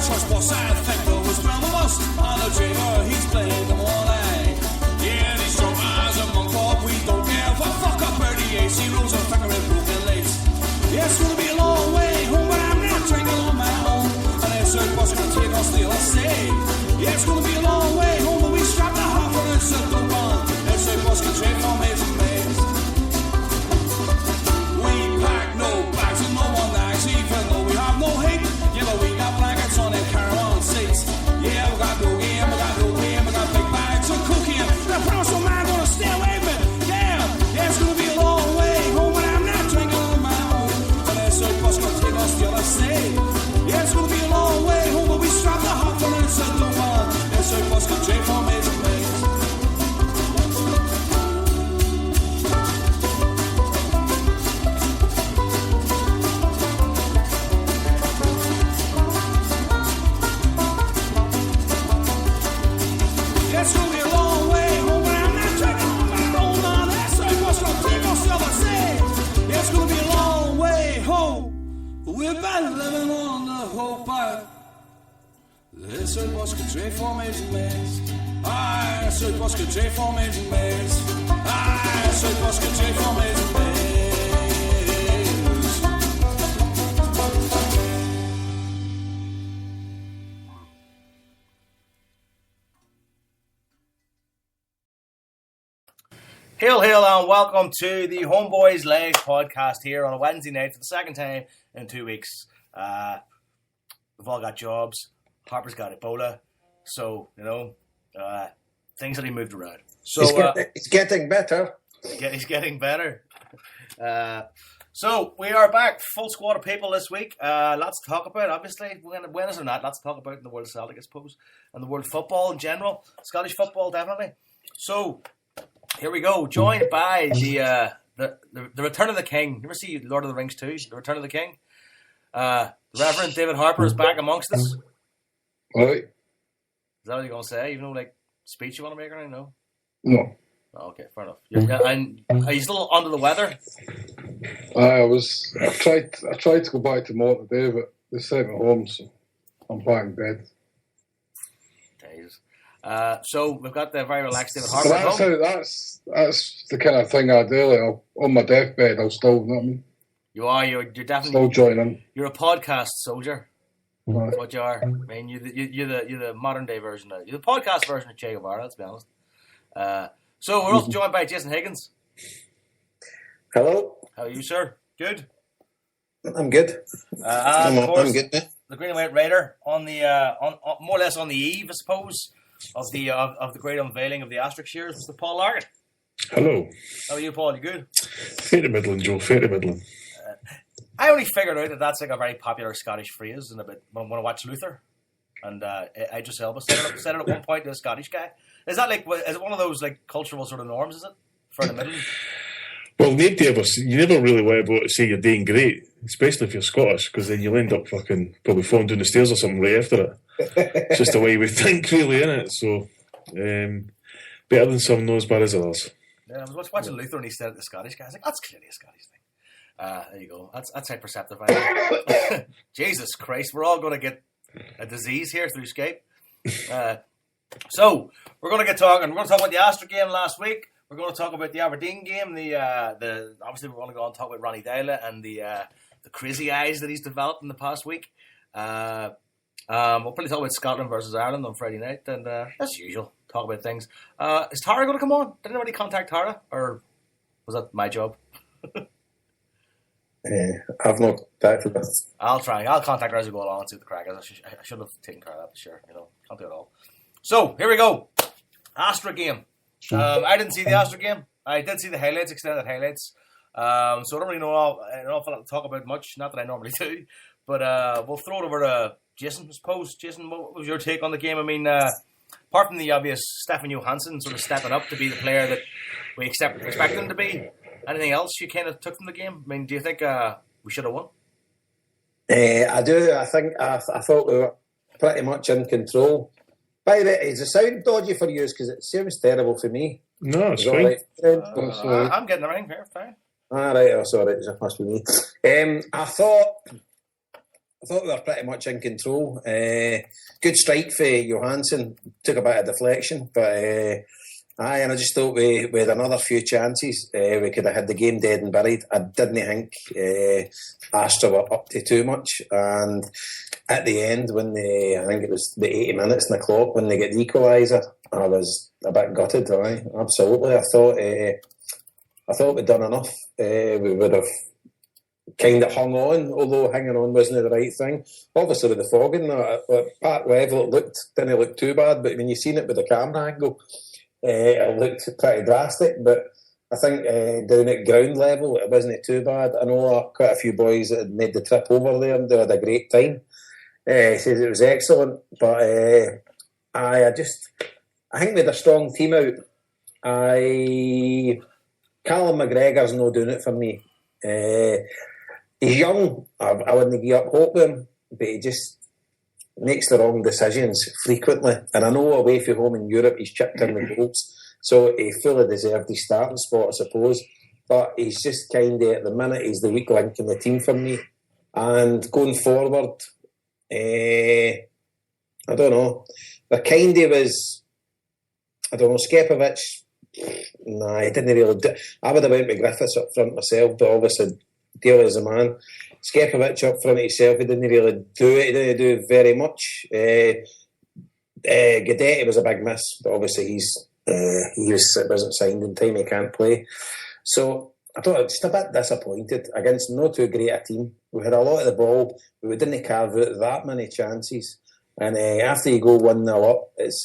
trust boss, I think there was 12 of us. On the dreamer, he's playing them all night. Yeah, these strong eyes a monk, but we don't give a fuck about the AC rules and finger and broken legs. Yeah, it's gonna be a long way home, but I'm not drinking on my own. And that third bus gonna take us the other side. Yeah, it's gonna be a long way home, but we strapped the half on it, so don't run. That third bus can trade for maids and maids. We pack no bags and no one nags, even though we have no hate. Yeah, but we got blankets on them caravan seats. Yeah, we got no game, we got no game, we got big bags of cocaine. The promise of man gonna stay away from it. Yeah, it's gonna be a long way home, but I'm not drinking on my own. And that third bus gonna take us the other side. Yeah, it's gonna be a long way home, but we strapped the half on it, so don't run. That third bus can trade for maids and maids. It's gonna be a long way home, but I'm not drinking on my own. Now that third bus gonna take us the other side. It's gonna be a long way home, but we're better living on the hope part. This third bus can trade for maids and maids. Aye, this third bus can trade for maids and maids. Aye, this third bus can trade for maids and maids. Hail, hail, and welcome to the HomeBhoys Live podcast here on a Wednesday night for the second time in 2 weeks. We've all got jobs. Harper's got Ebola. So, things that he moved around. So It's getting better. He's getting better. So, we are back. Full squad of people this week. Lots to talk about, obviously. When is there not? Lots to talk about in the world of Celtic, I suppose. And the world of football in general. Scottish football, definitely. So, here we go, joined by the Return of the King. You ever see Lord of the Rings 2, The Return of the King? Reverend David Harper is back amongst us. Right. Is that what you're going to say? Even though, speech you want to make or anything? No? No. Oh, okay, fair enough. And are you still under the weather? I tried to go back to more today, but they sent me home, so I'm back in bed. Days. So we've got the very relaxed David Harper. That's the kind of thing I do. Like, on my deathbed, I'll still, you know what I mean? You're definitely still joining. You're a podcast soldier. Right. That's what you are. I mean, you're the modern day version you're the podcast version of Che Guevara. Let's be honest. So we're also joined by Jason Higgins. Hello. How are you, sir? Good. I'm good. And of course, I'm good. The Green and White Raider on the on more or less on the eve, I suppose, of the great unveiling of the Asterisk shears, Mr. Paul Larkin. Hello. How are you, Paul? You good? Fair to middling, Joe. Fair to middling. I only figured out that that's like a very popular Scottish phrase when I watch Luther, and Idris Elba said it at one point to a Scottish guy. Is that is it one of those cultural sort of norms? Is it for the middle? Well, you never really want to be able to say you're doing great, especially if you're Scottish, because then you'll end up probably falling down the stairs or something right after it. It's just the way we think, really, innit? So, better than some, not as bad as others. Yeah, I was watching Luther and he said it to the Scottish guy. I was like, that's clearly a Scottish thing. There you go. That's how perceptive I am. Jesus Christ, we're all going to get a disease here through Skype. So, we're going to get talking. We're going to talk about the Astra game last week. We're going to talk about the Aberdeen game. Obviously, we're going to go and talk about Ronnie Dyla and the crazy eyes that he's developed in the past week. We'll probably talk about Scotland versus Ireland on Friday night, and as usual, talk about things. Is Tara going to come on? Did anybody contact Tara, or was that my job? I've not contacted her. I'll try. I'll contact her as we go along and see what the crack is. I should have taken care of that, sure. Can't do it all. So, here we go. Astra game. I didn't see the Astra game. I did see the highlights, extended highlights. So I don't really know an awful lot to talk about much. Not that I normally do. But we'll throw it over to Jason, I suppose. Jason, what was your take on the game? I mean, apart from the obvious Stefan Johansson sort of stepping up to be the player that we expect him to be, anything else you kind of took from the game? I mean, do you think we should have won? I do. I think I thought we were pretty much in control. By the way, is the sound dodgy for you? Because it sounds terrible for me. No, it's fine. Right? I'm getting everything here. Fine. All right. Oh, sorry. It must be me. I thought I thought we were pretty much in control. Good strike for Johansson. Took a bit of deflection, but and I just thought we had another few chances. We could have had the game dead and buried. I didn't think Astra were up to too much. And at the end, when I think it was the 80 minutes on the clock, when they get the equaliser, I was a bit gutted. Aye, absolutely. I thought we'd done enough. We would have kind of hung on, although hanging on wasn't the right thing. Obviously with the fogging, at park level it didn't look too bad, but when you seen it with the camera angle, it looked pretty drastic. But I think down at ground level it wasn't too bad. I know quite a few boys that had made the trip over there and they had a great time. Says it was excellent, but I think we had a strong team out. Callum McGregor's no doing it for me. He's young. I wouldn't give up hope with him, but he just makes the wrong decisions frequently. And I know away from home in Europe, he's chipped in the goals, so he fully deserved his starting spot, I suppose. But he's just kind of, at the minute, he's the weak link in the team for me. And going forward, I don't know. There kind of was, I don't know, Skepovic. Nah, he didn't really do. I would have went with Griffiths up front myself, but obviously Daly is a man. Skepovic up front himself, he didn't really do it. He didn't do very much. Guidetti was a big miss, but obviously he wasn't signed in time. He can't play. So I thought just a bit disappointed against not too great a team. We had a lot of the ball, but we didn't carve out that many chances. And after you go 1-0 up, it's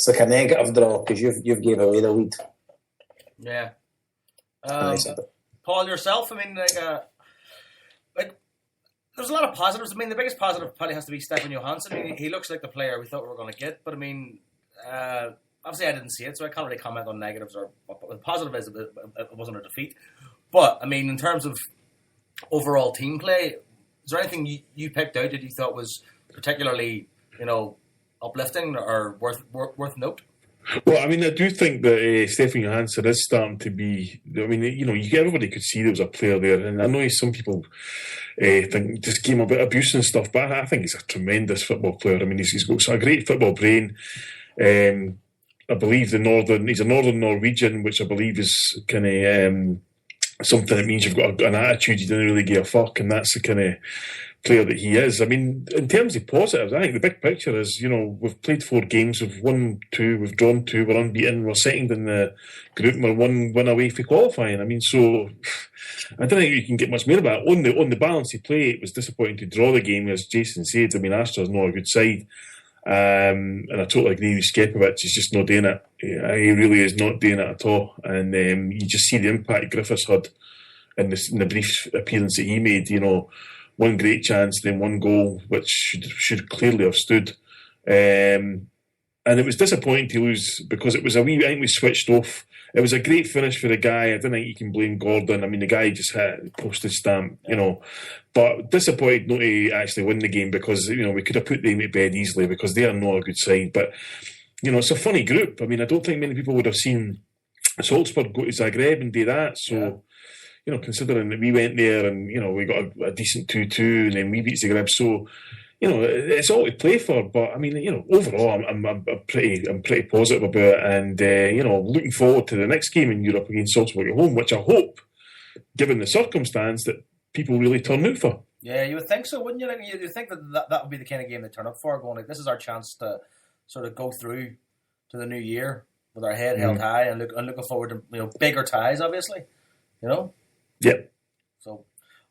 like a negative draw because you've gave away the lead. Yeah. Paul, yourself, I mean, like there's a lot of positives. I mean, the biggest positive probably has to be Stefan Johansson. I mean, he looks like the player we thought we were going to get, but I mean, obviously I didn't see it, so I can't really comment on negatives or what the positive is. It wasn't a defeat. But, I mean, in terms of overall team play, is there anything you picked out that you thought was particularly, uplifting or worth note? Well, I mean, I do think that Stefan Johansson is starting to be. I mean, everybody could see there was a player there, and I know some people think this game about abuse and stuff, but I think he's a tremendous football player. I mean, he's got a great football brain. I believe he's a Northern Norwegian, which I believe is kind of something that means you've got an attitude, you didn't really give a fuck, and that's the kind of player that he is. I mean, in terms of positives, I think the big picture is, we've played 4 games, we've won 2, we've drawn 2, we're unbeaten, we're second in the group, and we're one win away for qualifying. I mean, so I don't think you can get much more about it. On the balance of play, it was disappointing to draw the game, as Jason said. I mean, Astra's not a good side. And I totally agree with Skepovic. He's just not doing it. He really is not doing it at all. And you just see the impact Griffiths had in the brief appearance that he made. One great chance, then one goal, which should clearly have stood. And it was disappointing to lose because it was I think we switched off. It was a great finish for the guy. I don't think you can blame Gordon. I mean, the guy just hit a postage stamp, But disappointed not to actually win the game because, we could have put them to bed easily because they are not a good side. But, it's a funny group. I mean, I don't think many people would have seen Salzburg go to Zagreb and do that. So, considering that we went there and, we got a decent 2-2 and then we beat Zagreb. So, it's all to play for, but I mean, overall, I'm pretty positive about it, and looking forward to the next game in Europe against Salzburg at home, which I hope, given the circumstance, that people really turn out for. Yeah, you would think so, wouldn't you? You'd think that would be the kind of game they turn up for, going like, this is our chance to sort of go through to the new year with our head held high and looking forward to bigger ties, obviously. Yeah. So,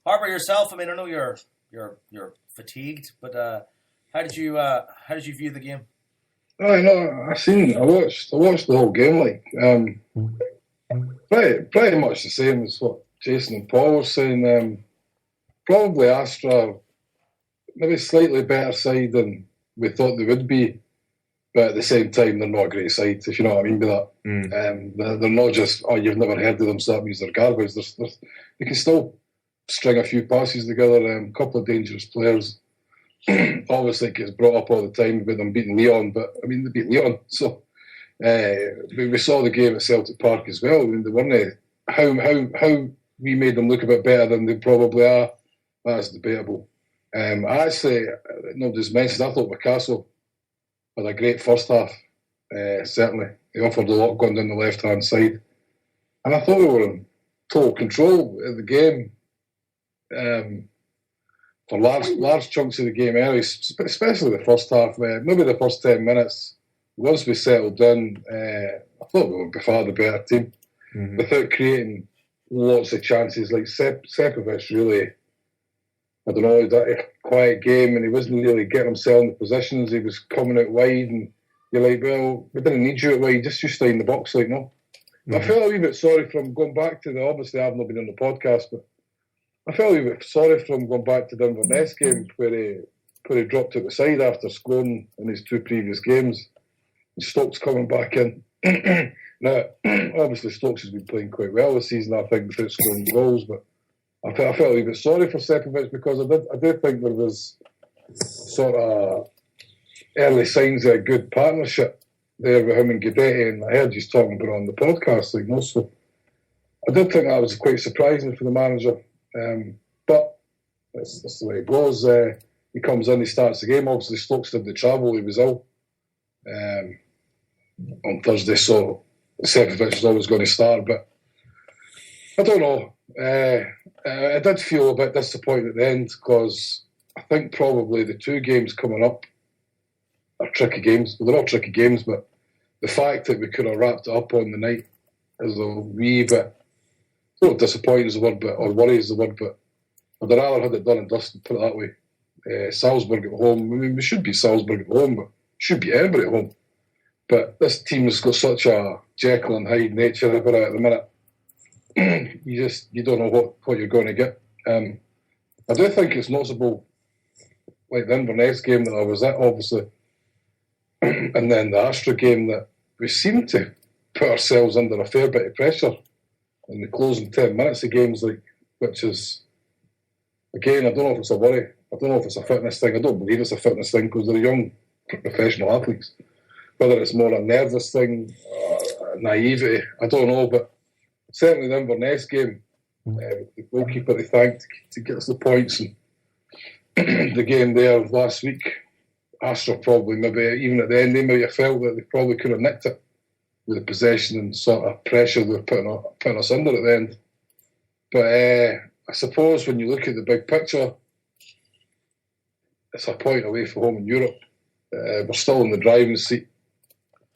Harper, yourself, I mean, I know you're fatigued, but how did you view the game? I watched the whole game, pretty much the same as what Jason and Paul were saying. Probably Astra, maybe slightly better side than we thought they would be, but at the same time they're not a great side, if you know what I mean by that. They're not just, you've never heard of them, so that means they're garbage. They can still string a few passes together, a couple of dangerous players. Obviously it gets brought up all the time about them beating Leon, but I mean, they beat Leon. So we saw the game at Celtic Park as well. I mean, they weren't, how we made them look a bit better than they probably are, that's debatable. Actually, nobody's mentioned, I thought Newcastle had a great first half, certainly. They offered a lot going down the left-hand side. And I thought we were in total control of the game for large chunks of the game early, especially the first half. Maybe the first 10 minutes. Once we settled in, I thought we were by far the better team. Mm-hmm. Without creating lots of chances. Like Sepovic really, I don't know, that a quiet game, and he wasn't really getting himself in the positions. He was coming out wide, and you're like, well, we didn't need you out wide, just stay in the box, like, no. Mm-hmm. I felt a wee bit sorry from going back to obviously I've not been on the podcast, but I felt a wee bit sorry from going back to the Inverness game where he dropped out the side after scoring in his 2 previous games. And Stokes coming back in. Now, obviously Stokes has been playing quite well this season, I think, without scoring goals, but I felt a wee bit sorry for Sepovic because I did think there was sort of early signs of a good partnership there with him and Guidetti, and I heard you talking about it on the podcast, like most of. I did think that was quite surprising for the manager, but that's the way it goes. He comes in, he starts the game. Obviously, Stokes did the travel; he was ill on Thursday, so Sepovic was always going to start. But I don't know. I did feel a bit disappointed at the end because I think probably the 2 games coming up are tricky games. Well, they're not tricky games, but the fact that we could have wrapped it up on the night is a wee bit, I don't know, disappointing is the word, but, or worry is the word, but I'd rather had it done and dusted, put it that way. Salzburg at home, I mean, we should be Salzburg at home, but we should be Edinburgh at home. But this team has got such a Jekyll and Hyde nature about it at the minute. You don't know what you're going to get. I do think it's noticeable, like the Inverness game that I was at, obviously, and then the Astra game, that we seem to put ourselves under a fair bit of pressure in the closing 10 minutes of games, like, which is, again, I don't know if it's a worry. I don't know if it's a fitness thing. I don't believe it's a fitness thing because they're young professional athletes. Whether it's more a nervous thing, naivety, I don't know, but certainly the Inverness game, the goalkeeper they thanked to get us the points, and the game there last week, Astra probably, maybe even at the end, they maybe have felt that they probably could have nicked it with the possession and sort of pressure they were putting us under at the end. But I suppose when you look at the big picture, it's a point away from home in Europe. We're still in the driving seat.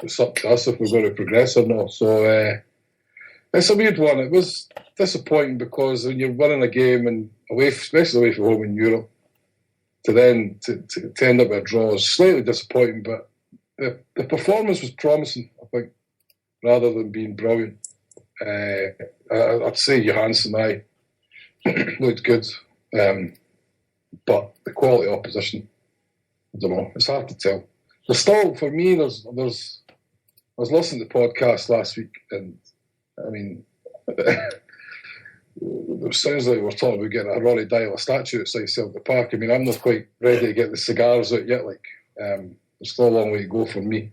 It's up to us if we're going to progress or not. So it's a weird one. It was disappointing because when you're winning a game and away, especially away from home in Europe, to then to end up with a draw is slightly disappointing. But the performance was promising, I think, rather than being brilliant. I'd say Johansson looked good, but the quality of opposition, I don't know. It's hard to tell. There's still, for me, there's. I was listening to the podcast last week, and I mean, it sounds like we're talking about getting a Rory Dyler statue outside Celtic Park. I mean, I'm not quite ready to get the cigars out yet. Like, there's still a long way to go for me.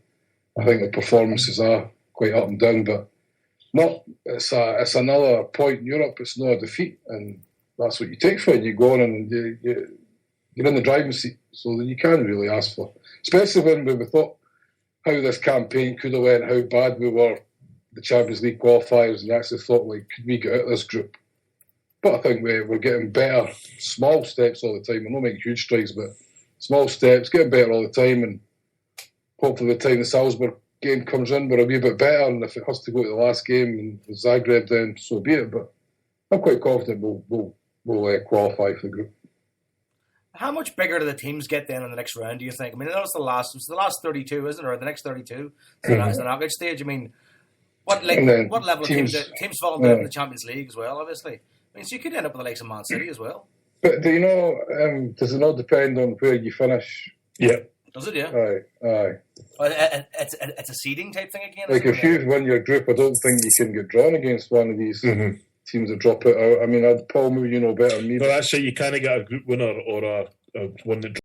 I think the performances are quite up and down, but not. It's another point in Europe. It's not a defeat, and that's what you take for it. You go on and you're in the driving seat, so that you can really ask for. Especially when we thought how this campaign could have went, how bad we were, the Champions League qualifiers, and you actually thought, like, could we get out of this group? But I think we're getting better, small steps all the time. We're not making huge strides, but small steps, getting better all the time, and hopefully by the time the Salzburg game comes in, we're a wee bit better, and if it has to go to the last game in Zagreb, then so be it. But I'm quite confident we'll qualify for the group. How much bigger do the teams get then in the next round, do you think? I mean, it's the last 32, isn't it? Or the next 32 is the knockout stage. I mean, what level of teams fall in the Champions League as well, obviously? I mean, so you could end up with the likes of Man City as well. But do you know, does it not depend on where you finish? Yeah. Does it, yeah? Aye. Well, it's a seeding type thing again? Like, if you win your group, I don't think you can get drawn against one of these teams that drop out. I mean, Paul, maybe you know better than me. No, that's it. You can't get a group winner or a one that